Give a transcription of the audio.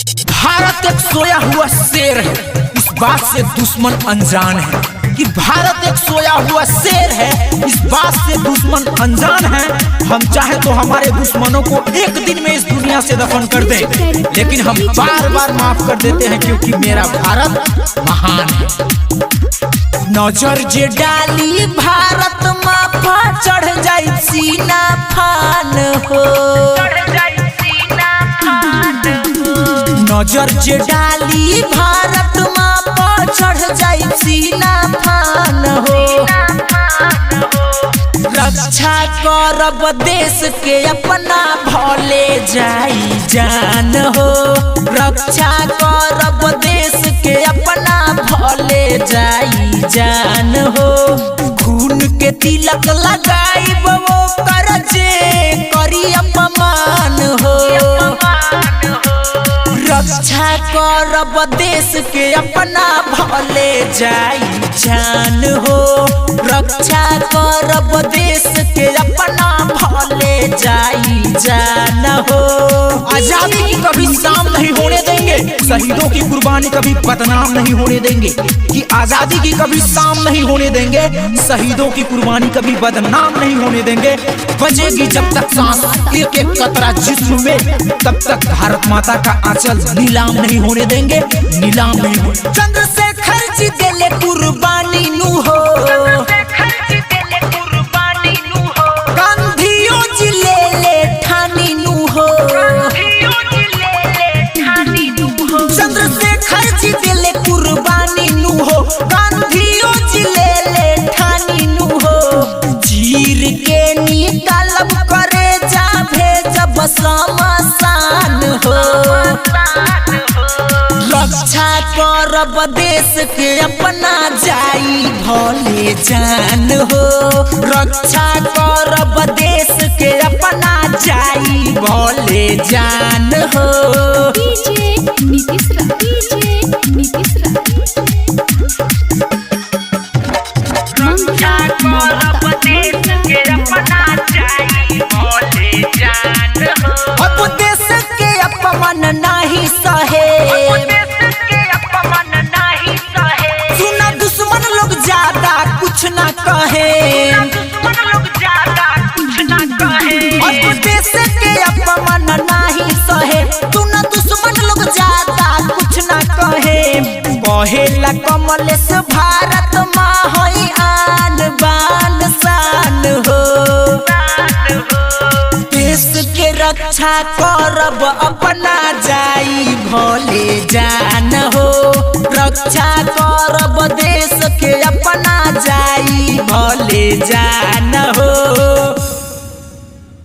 भारत एक सोया हुआ शेर है, इस बात से दुश्मन अनजान है कि भारत एक सोया हुआ शेर है, इस बात से दुश्मन अनजान है। हम चाहे तो हमारे दुश्मनों को एक दिन में इस दुनिया से दफन कर दें, लेकिन हम बार बार माफ कर देते हैं क्योंकि मेरा भारत महान है। नजर जे डाली भारत माफा चढ़ जाई सीना फान हो, नजर जे डाली भारत मापा चढ़ जाई सीना फान हो। रक्षा करब देश के अपना भले जाई जान हो, रक्षा करब देश के अपना भले जाई जान हो। खून के तिलक लगाई वो कर जे करी अपमान हो, रक्षा करब देश के अपना भले जाई जान हो, रक्षा करब देश के अपना भले जाई जान हो। आजादी की कभी शाम नहीं होने देंगे, शहीदों की कुर्बानी कभी बदनाम नहीं होने देंगे, कि आजादी की कभी शाम नहीं होने देंगे, शहीदों की कुर्बानी कभी बदनाम नहीं होने देंगे। बजेगी जब तक सांस एक एक कतरा जिस्म में, तब तक भारत माता का आंचल नीलाम नहीं होने देंगे, नीलाम नहीं होने। चंद्रशेखर जी देले कुर्बानी नू हो, गांधीओ जी ले ठानी नू हो, चंद्रशेखर जी देले कुर्बानी नू हो, गांधीओ जी ले ठानी नू हो। चीर के निकालब करे जा भेजब शमशान हो, रक्षा करब देश के अपना जाई भले जान हो, रक्षा करब देश के अपना जाई भले जान हो। डीजे नीतीश रा, डीजे नीतीश रा। रक्षा करब देश के अपना जाई भले जान हो। अब देश के अपमान नहीं सहे, सुना दुश्मन लोग ज्यादा कुछ ना कहे, अब देश के अपमान नहीं सहे, सुना दुश्मन लोग ज्यादा कुछ ना कहे। कहेला कमलेश भारत माँ होई आन बान शान हो, देश के रक्षा करब अपना जाई भले जान हो, रक्षा करब देश के अपना जाई भले जान हो।